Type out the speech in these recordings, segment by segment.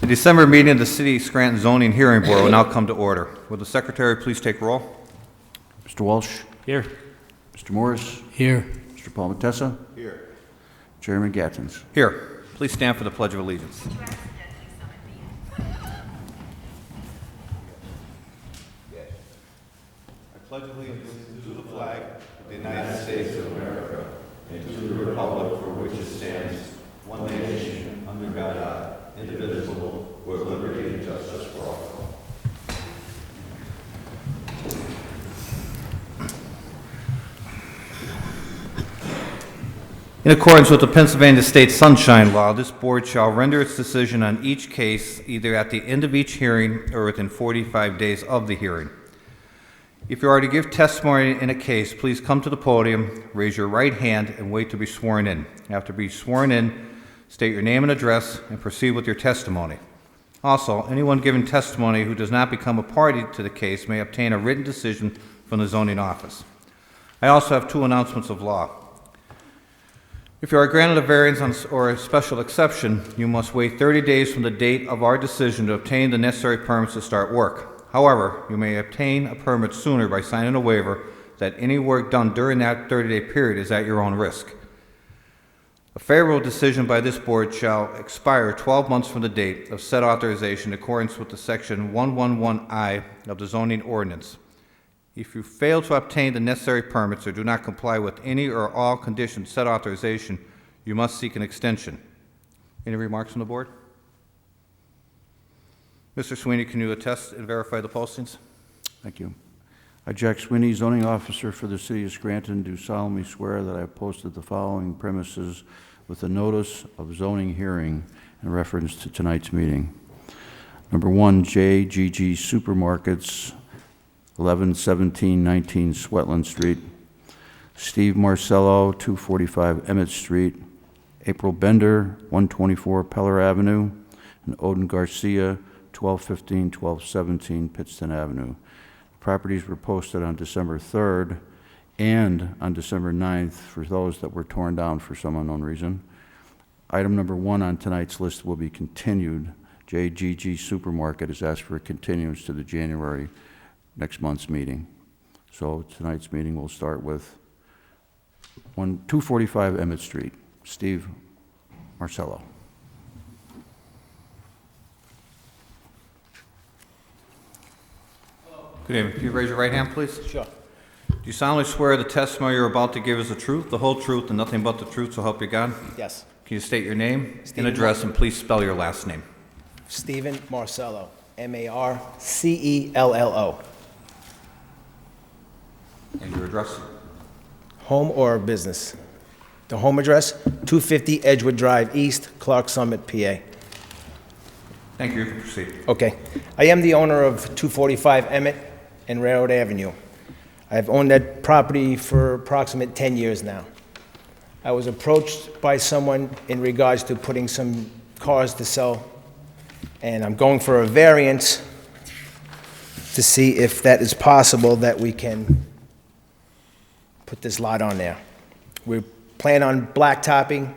The December meeting of the City of Scranton Zoning Hearing Board will now come to order. Will the Secretary please take roll? Mr. Walsh? Here. Mr. Morris? Here. Mr. Palmetessa? Here. Chairman Gattens. Here. Please stand for the Pledge of Allegiance. I pledge allegiance to the flag of the United States of America and to the republic for which it stands, one nation, under God, indivisible, with liberty and justice for all. In accordance with the Pennsylvania State Sunshine Law, this board shall render its decision on each case either at the end of each hearing or within 45 days of the hearing. If you are to give testimony in a case, please come to the podium, raise your right hand, and wait to be sworn in. After being sworn in, state your name and address, and proceed with your testimony. Also, anyone giving testimony who does not become a party to the case may obtain a written decision from the zoning office. I also have two announcements of law. If you are granted a variance or a special exception, you must wait 30 days from the date of our decision to obtain the necessary permits to start work. However, you may obtain a permit sooner by signing a waiver that any work done during that 30-day period is at your own risk. A favorable decision by this board shall expire 12 months from the date of said authorization in accordance with the section 111I of the zoning ordinance. If you fail to obtain the necessary permits or do not comply with any or all conditions said authorization, you must seek an extension. Any remarks from the board? Mr. Sweeney, can you attest and verify the postings? Thank you. I, Jack Sweeney, zoning officer for the City of Scranton, do solemnly swear that I have posted the following premises with a notice of zoning hearing in reference to tonight's meeting. Number 1, JGG Supermarkets, 111719 Swetland Street. Steve Marcello, 245 Emmett Street. April Bender, 124 Peller Avenue. And Odin Garcia, 1215, 1217 Pittston Avenue. Properties were posted on December 3rd and on December 9th for those that were torn down for some unknown reason. Item number 1 on tonight's list will be continued. JGG Supermarket has asked for a continuance to the January next month's meeting. So tonight's meeting will start with 245 Emmett Street. Steve Marcello. Good evening. Can you raise your right hand, please? Sure. Do you solemnly swear the testimony you're about to give is the truth, the whole truth, and nothing but the truth, so help you God? Yes. Can you state your name Stephen and address, and please spell your last name? Stephen Marcello. Marcello. And your address? Home or business? The home address, 250 Edgewood Drive East, Clark Summit, PA. Thank you. You can proceed. Okay. I am the owner of 245 Emmett and Railroad Avenue. I've owned that property for approximately 10 years now. I was approached by someone in regards to putting some cars to sell, and I'm going for a variance to see if that is possible that we can put this lot on there. We plan on blacktopping,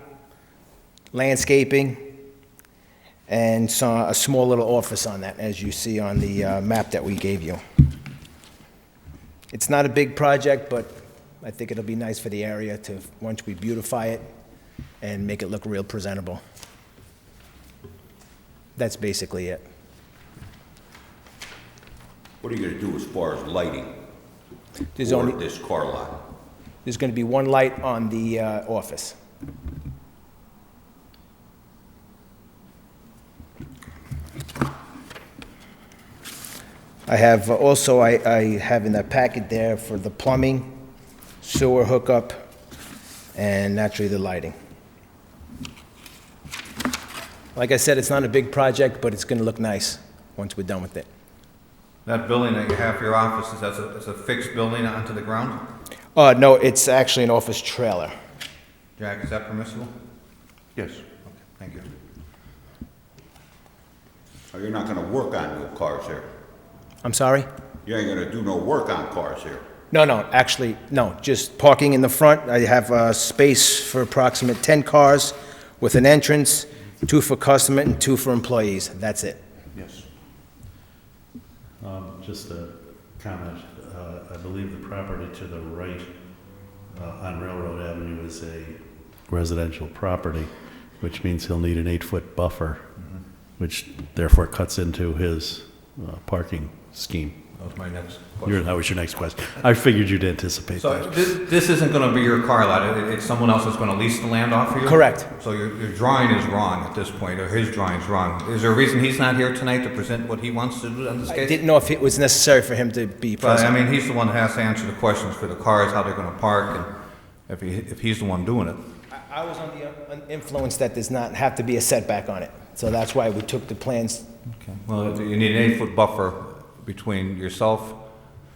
landscaping, and a small little office on that, as you see on the map that we gave you. It's not a big project, but I think it'll be nice for the area to, once we beautify it and make it look real presentable. That's basically it. What are you going to do as far as lighting There's for only, this car lot? there's going to be one light on the office. I have also, I have in that packet there for the plumbing, sewer hookup, and naturally the lighting. Like I said, it's not a big project, but it's going to look nice once we're done with it. That building that you have for your office, is that a fixed building onto the ground? No, it's actually an office trailer. Jack, is that permissible? Yes. Okay, thank you. So you're not going to work on no cars here? I'm sorry? You ain't going to do no work on cars here? No, no, actually, no, just parking in the front. I have a space for approximate 10 cars with an entrance, 2 for customer and 2 for employees. That's it. Yes. Just a comment. I believe the property to the right on Railroad Avenue is a residential property, which means he'll need an 8-foot buffer, which therefore cuts into his parking scheme. That was my next question. That was your next question. I figured you'd anticipate So that. this isn't going to be your car lot, it's someone else that's going to lease the land off of you? Correct. So your drawing is wrong at this point, or his drawing's wrong. Is there a reason he's not here tonight to present what he wants to do on this I case? didn't know if it was necessary for him to be But, I present. mean, he's the one that has to answer the questions for the cars, how they're going to park, and if he's the one doing it. I was under the influence that does not have to be a setback on it. So that's why we took the plans. Okay. Well, you need an 8-foot buffer between yourself,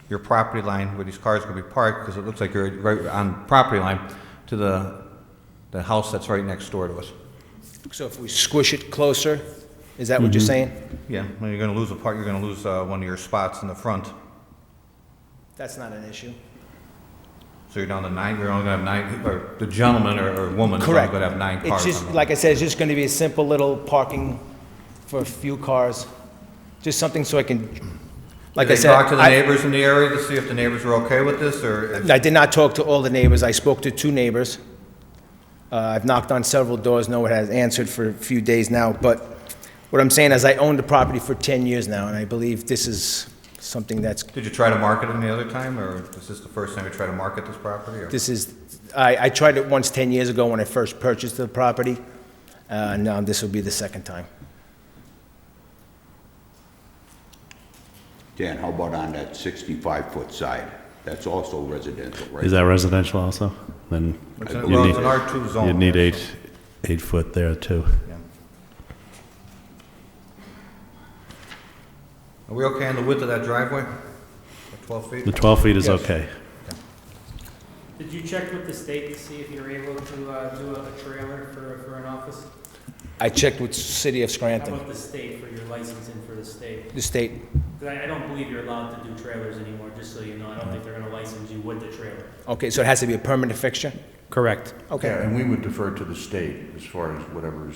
your property line where these cars are going to be parked, because it looks like you're right on property line, to the house that's right next door to us. So if we squish it closer, is that what you're saying? Yeah, well, you're going to lose you're going to lose one of your spots in the front. That's not an issue. So you're down to 9, you're only going to have 9, or the gentleman or woman is only Correct. going to have 9 It's cars just, on like I said, it's just going to be a simple little parking for a few cars. Just something so I can, like I Did they said. talk to the neighbors in the area to see if the neighbors were okay with this, or? I did not talk to all the neighbors. I spoke to 2 neighbors. I've knocked on several doors. No one has answered for a few days now. But what I'm saying is I own the property for 10 years now, and I believe this is something that's, Did you try to market it any other time, or is this the first time you try to market this property? Or? this is, I tried it once 10 years ago when I first purchased the property. Now this will be the second time. Dan, how about on that 65-foot side? That's also residential, right? Is that residential also? Then It's you an, well, need- it's an R2 zone. you'd need there, 8 foot there too. Yeah. Are we okay on the width of that driveway? At 12 feet? The 12 feet is Yes. okay. Did you check with the state to see if you're able to do a trailer for an office? I checked with City of How Scranton, about the state for your licensing for the state? the state. 'Cause I don't believe you're allowed to do trailers anymore, just so you know. I don't think they're gonna license you with the trailer. Okay, so it has to be a permanent fixture? Correct. Yeah, Okay. and we would defer to the state as far as whatever is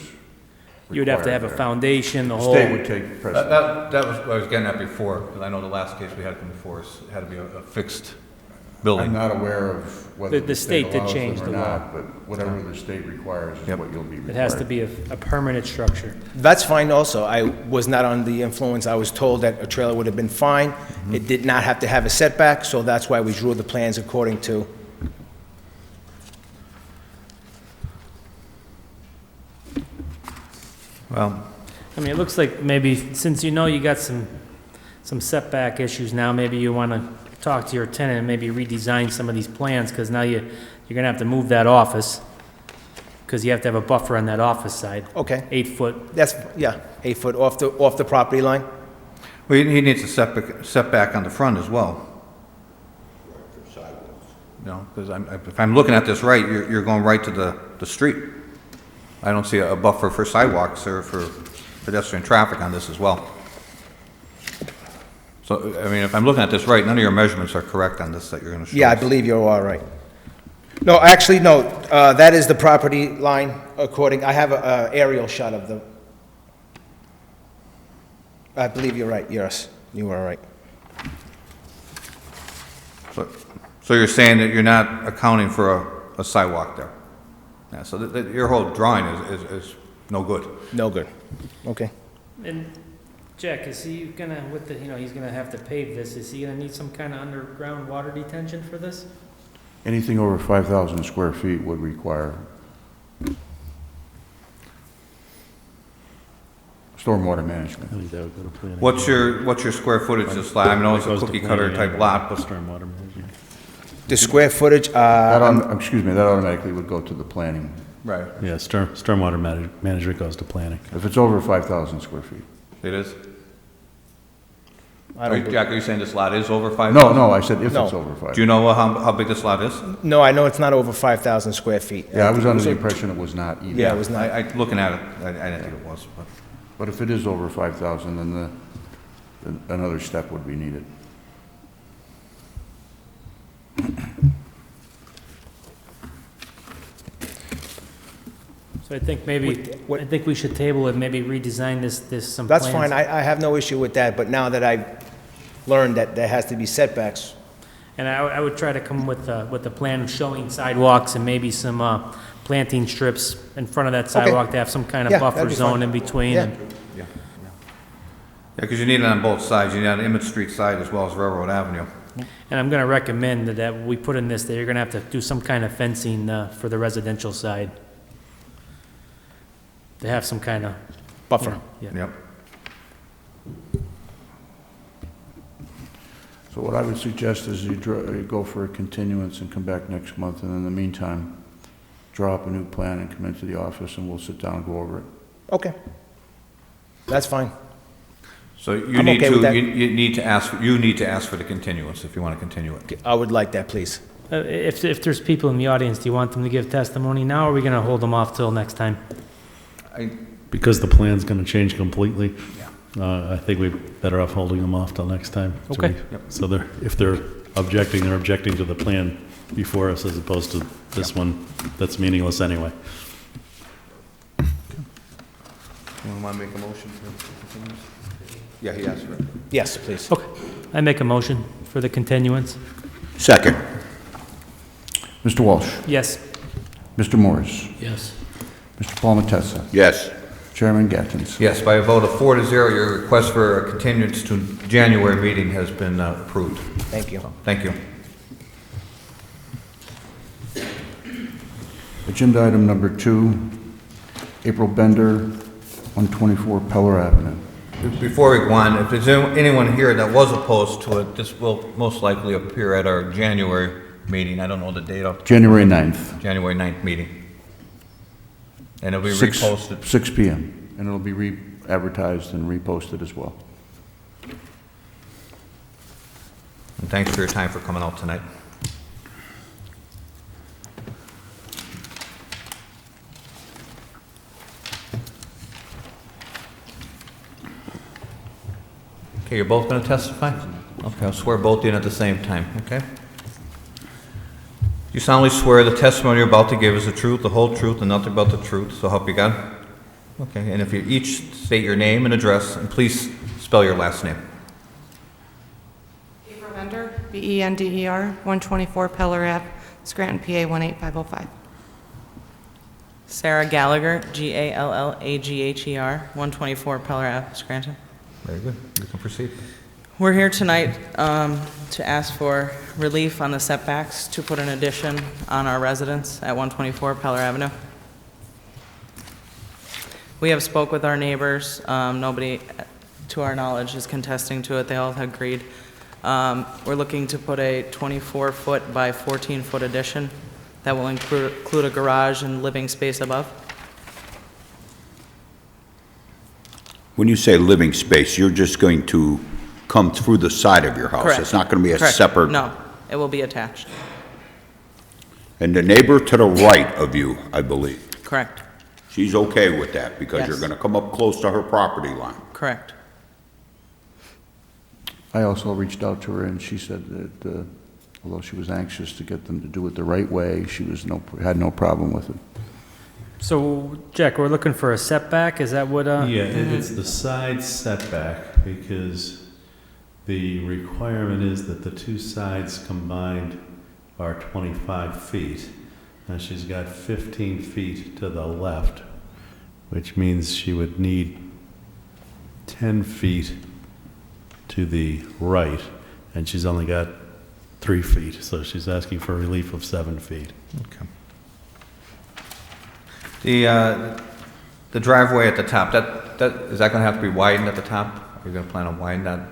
You'd have to have a required there. foundation, the The whole. state would take precedent. That was what I was getting at before, because I know the last case we had before, it had to be a fixed I'm building. not aware of whether The the state state did allows change them or the law. not, but whatever the state requires is Yep. what you'll be required. It has to be a permanent structure. That's fine also. I was not on the influence. I was told that a trailer would have been fine. It did not have to have a setback, so that's why we drew the plans according to. Well, I mean, it looks like maybe, since you know you got some setback issues now, maybe you wanna talk to your tenant and maybe redesign some of these plans, because now you're gonna have to move that office, because you have to have a buffer on that office side. Okay, 8 foot. that's, yeah, 8 foot off the property line. well, he needs a setback on the front as well. For sidewalks. You know, because if I'm looking at this right, you're going right to the street. I don't see a buffer for sidewalks or for pedestrian traffic on this as well. So, I mean, if I'm looking at this right, none of your measurements are correct on this that you're going to show Yeah, I us. believe you're all right. No, actually, no, that is the property line according, I have a aerial shot of the, I believe you're right, yes, you are right. So you're saying that you're not accounting for a sidewalk there? Yeah, so your whole drawing is no good. No good. Okay. And Jack, is he gonna, with the, he's gonna have to pave this, is he gonna need some kind of underground water detention for this? Anything over 5,000 square feet would require stormwater management. I think that would go to planning. What's your square footage of this lot? I know it's a Goes to cookie cutter planning type lot, but Stormwater management. The square footage, Excuse me, that automatically would go to the planning, right, Yeah, stormwater management goes to planning. if it's over 5,000 square feet. it is. I don't, Jack, are you saying this lot is over 5,000? No, I said if No. it's over 5. Do you know how big this lot is? no, I know it's not over 5,000 square feet. Yeah, I was under the impression it was not either. Yeah, it was not. Looking at it, I didn't think it was, but. But if it is over 5,000, then another step would be needed. So I think maybe, What- I think we should table it, maybe redesign this some That's plans. fine, I have no issue with that, but now that I've learned that there has to be setbacks, And I would try to come with a plan showing sidewalks and maybe some planting strips in front of that sidewalk to have some kind of Yeah, buffer that'd be zone fine. in between. Yeah. and- Yeah, because you need it on both sides. You need it on Emmett Street side as well as Railroad Avenue. And I'm going to recommend that we put in this, that you're going to have to do some kind of fencing for the residential side. To have some kind of. buffer. Yeah. Yep. So what I would suggest is you go for a continuance and come back next month, and in the meantime, draw up a new plan and come into the office, and we'll sit down and go over it. Okay. That's fine. So you I'm need okay with to, that. you need to ask for the continuance if you want to continue it. I would like that, please. If there's people in the audience, do you want them to give testimony now, or are we going to hold them off till next time? Because the plan's gonna change completely, I think we're better off holding them off till next time. So Okay. So if they're objecting to the plan before us as opposed to this one that's meaningless anyway. You want to make a motion for continuance? Yeah, he asked for it. Yes, please. Okay. I make a motion for the continuance. Second. Mr. Walsh? Yes. Mr. Morris? Yes. Mr. Palmetessa? Yes. Chairman Gattens? Yes, by a vote of 4-0, your request for a continuance to January meeting has been approved. Thank you. Thank you. Agenda item number 2, April Bender, 124 Peller Avenue. Before we go on, if there's anyone here that was opposed to it, this will most likely appear at our January meeting. I don't know the date of January 9th. January 9th meeting. And it'll be 6 reposted. 6 p.m., and it'll be re-advertised and reposted as well. And thanks for your time for coming out tonight. Okay, you're both going to testify? Okay, I'll swear both in at the same time, okay? You solemnly swear the testimony you're about to give is the truth, the whole truth, and nothing but the truth, so help you God? Okay, and if you each state your name and address, and please spell your last name. April Bender, B-E-N-D-E-R, 124 Peller Ave, Scranton, PA 18505. Sarah Gallagher, G-A-L-L-A-G-H-E-R, 124 Peller Ave, Scranton. Very good, you can proceed. We're here tonight to ask for relief on the setbacks to put an addition on our residence at 124 Peller Avenue. We have spoke with our neighbors. Nobody, to our knowledge, is contesting to it. They all have agreed. We're looking to put a 24-foot by 14-foot addition that will include a garage and living space above. When you say living space, you're just going to come through the side of your house? Correct. It's not going to be a Correct. separate? No, it will be attached. And the neighbor to the right of you, I believe, Correct, she's okay with that because you're Yes. going to come up close to her property line? correct. I also reached out to her, and she said that although she was anxious to get them to do it the right way, she had no problem with it. So, Jack, we're looking for a setback, is that what, Yeah, it's the side setback, because the requirement is that the two sides combined are 25 feet. Now, she's got 15 feet to the left, which means she would need 10 feet to the right, and she's only got 3 feet, so she's asking for relief of 7 feet. Okay. The driveway at the top, is that going to have to be widened at the top? Are you going to plan on widening that?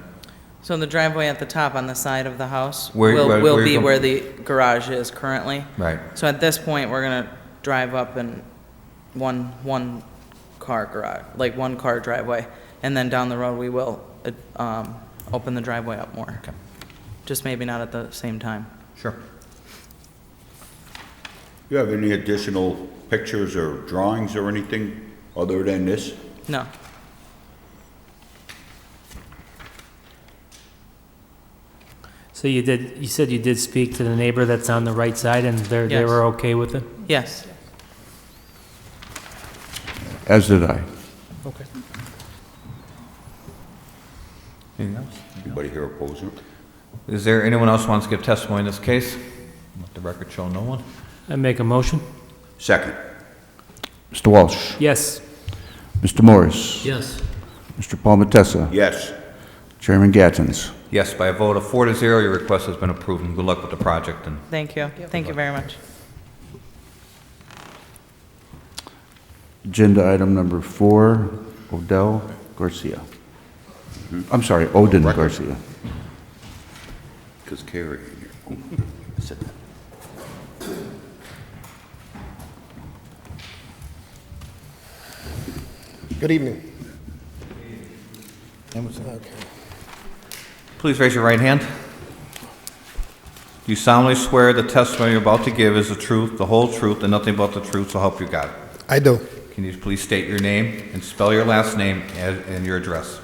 So the driveway at the top on the side of the house Where will you be go- where the garage is currently. Right. So at this point, we're gonna drive up in one car garage, like one car driveway, and then down the road, we will open the driveway up more. Okay. Just maybe not at the same time. Sure. You have any additional pictures or drawings or anything other than this? No. So you said you did speak to the neighbor that's on the right side, and they Yes. were okay with it? Yes. As did I. Okay. Anything else? Anybody here opposing it? Is there anyone else who wants to give testimony in this case? Let the record show no one. I make a motion? Second. Mr. Walsh? Yes. Mr. Morris? Yes. Mr. Palmetessa? Yes. Chairman Gattens? Yes, by a vote of 4-0, your request has been approved, and good luck with the project. And Thank you. Thank you very much. Agenda item number 4, Odell Garcia. I'm sorry, Odin Garcia. Because Carrie, I said that. Good evening. please raise your right hand. Do you solemnly swear the testimony you're about to give is the truth, the whole truth, and nothing but the truth, so help you God? I do. Can you please state your name and spell your last name and your address?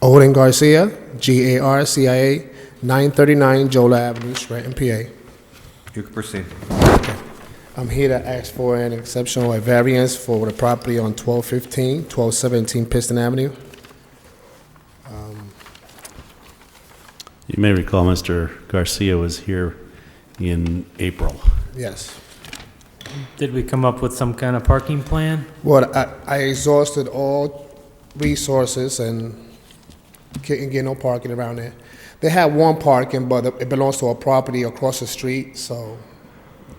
Odin Garcia, Garcia, 939 Jola Avenue, Scranton, PA. You can proceed. I'm here to ask for an exception or a variance for the property on 1217 Piston Avenue. You may recall Mr. Garcia was here in April. Yes. Did we come up with some kind of parking plan? Well, I exhausted all resources and couldn't get no parking around there. They had one parking, but it belongs to a property across the street, so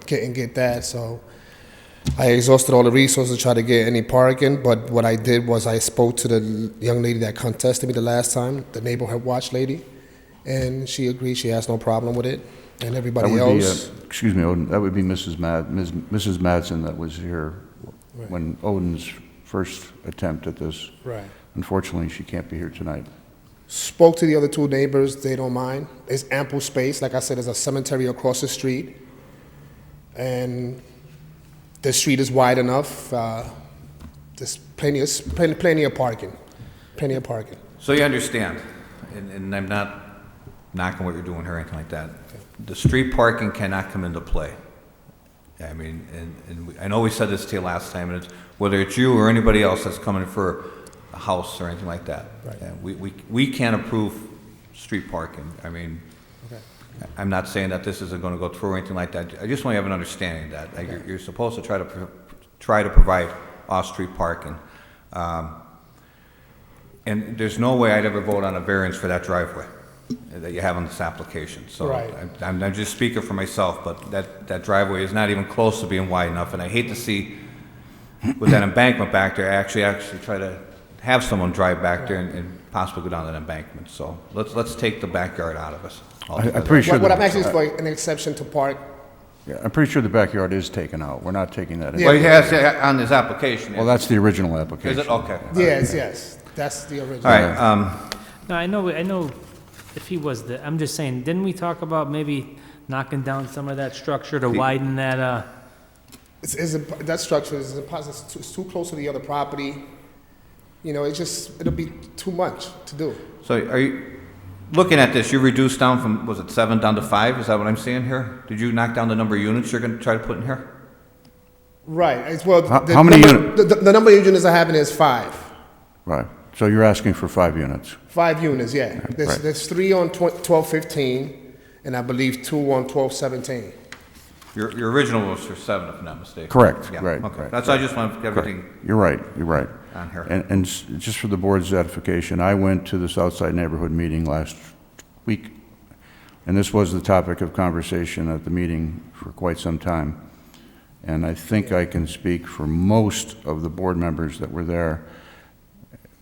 couldn't get that. So I exhausted all the resources to try to get any parking, but what I did was I spoke to the young lady that contested me the last time, the neighborhood watch lady, and she agreed she has no problem with it, and everybody That would be, else. excuse me, Odin, that would be Mrs. Madsen that was here when Odin's first attempt at this. Right. Unfortunately, she can't be here tonight. Spoke to the other two neighbors, they don't mind. There's ample space. Like I said, there's a cemetery across the street. And the street is wide enough. There's plenty of parking. Plenty of parking. So you understand, and I'm not knocking what you're doing here or anything like that. The street parking cannot come into play. I mean, I know we said this to you last time, and it's, whether it's you or anybody else that's coming for a house or anything like that. Right. We can't approve street parking. I mean, Okay. I'm not saying that this isn't going to go through or anything like that. I just want you to have an understanding of that. Like, you're supposed to try to provide off-street parking. And there's no way I'd ever vote on a variance for that driveway that you have on this application. So Right. I'm just speaking for myself, but that driveway is not even close to being wide enough. And I hate to see, with that embankment back there, actually try to have someone drive back there and possibly go down that embankment. So let's take the backyard out of us. I'm pretty sure. What I'm asking is for an exception to park. Yeah, I'm pretty sure the backyard is taken out. We're not taking that in. Well, he has it on his application. Well, that's the original Is application. it? Okay. Yes. That's the original. All right, No, I know if he was the, I'm just saying, didn't we talk about maybe knocking down some of that structure to widen that, That structure is impossible. It's too close to the other property. You know, it'll be too much to do. so are you, looking at this, you reduced down from, was it 7 down to 5? Is that what I'm seeing here? Did you knock down the number of units you're going to try to put in here? Right. Well, How many units? The number of units I have in is 5. Right. So you're asking for 5 units. 5 units, yeah. Right. There's 3 on 1215, and I believe 2 on 1217. Your original was for 7, if I'm not mistaken. Correct. Yeah, Right. okay. Right. That's, I just want to get everything You're right. You're right. on here. And just for the board's edification, I went to the Southside Neighborhood meeting last week, and this was the topic of conversation at the meeting for quite some time. And I think I can speak for most of the board members that were there,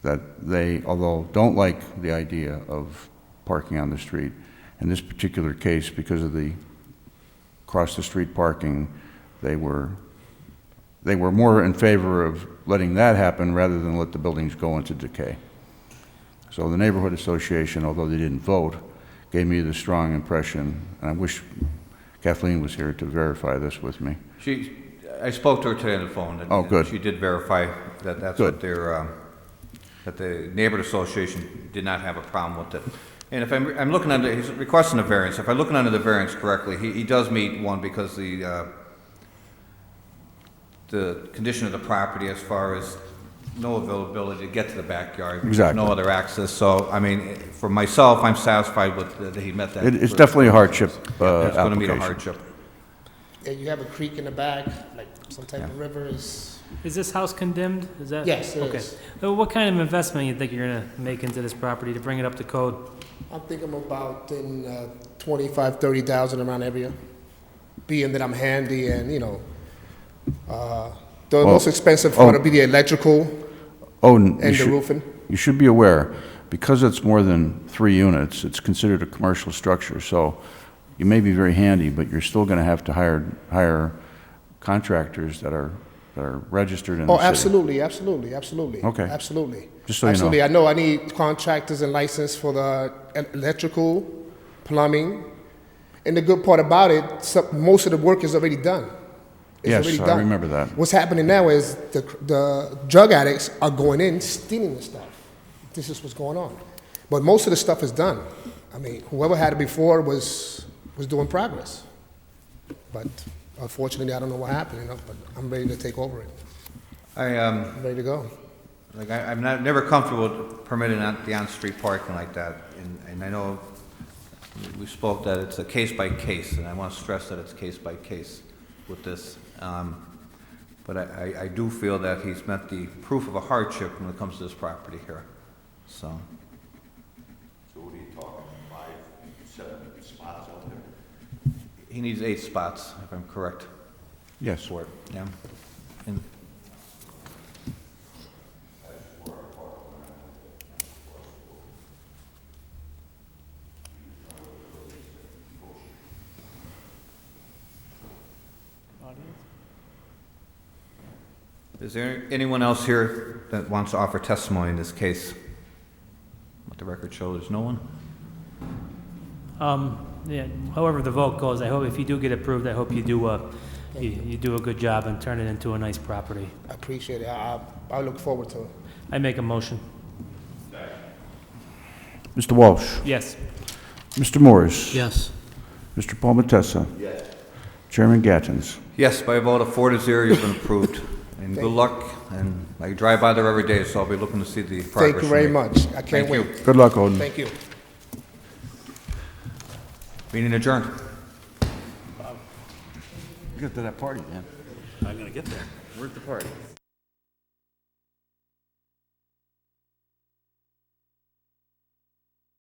that they, although don't like the idea of parking on the street, in this particular case, because of the cross-the-street parking, they were more in favor of letting that happen rather than let the buildings go into decay. So the neighborhood association, although they didn't vote, gave me the strong impression, and I wish Kathleen was here to verify this with me. I spoke to her today on the phone. And Oh, good. She did verify that that's Good. what that the neighborhood association did not have a problem with it. And if I'm looking under, he's requesting a variance. If I'm looking under the variance correctly, he does meet one because the condition of the property as far as no availability to get to the backyard. Exactly. No other access. So, I mean, for myself, I'm satisfied with that he met that. It's definitely a hardship It's going to meet a application. hardship. Yeah, you have a creek in the back, like some type of river is, Is this house condemned? Is that? Yes, it Okay. is. What kind of investment you think you're gonna make into this property to bring it up to code? I'm thinking about in 25, 30,000 around area. Being that I'm handy and, the most expensive part would be the electrical And and the roofing. you should be aware, because it's more than 3 units, it's considered a commercial structure, so you may be very handy, but you're still going to have to hire contractors that are registered in the Oh, city. absolutely. Okay. Absolutely. Just so you know. Absolutely. I know I need contractors and license for the electrical, plumbing. And the good part about it, most of the work is already done. It's Yes, already I done. remember that. What's happening now is the drug addicts are going in, stealing the stuff. This is what's going on. But most of the stuff is done. I mean, whoever had it before was doing progress. But unfortunately, I don't know what happened, but I'm ready to take over it. I'm ready to go. I'm never comfortable with permitting the on-street parking like that. And I know we spoke that it's a case by case, and I want to stress that it's case by case with this. But I do feel that he's met the proof of a hardship when it comes to this property here, so. So what are you talking, 5, 7 spots out there? He needs 8 spots, if I'm correct. Yes. For it, yeah. And is there anyone else here that wants to offer testimony in this case? Let the record show there's no one. Yeah, however the vote goes, I hope if you do get approved, I hope you do you do a good job and turn it into a nice property. I appreciate it. I look forward to it. I make a motion. Mr. Walsh? Yes. Mr. Morris? Yes. Mr. Palmetessa? Yes. Chairman Gattens? Yes, by a vote of 4-0, you've been approved. And good luck, and I drive by there every day, so I'll be looking to see the progress. Thank you very made. much. I can't Thank you. wait. Good luck, Odin. Thank you. Meeting adjourned. Get to that party, man. I'm gonna get there. Where's the party?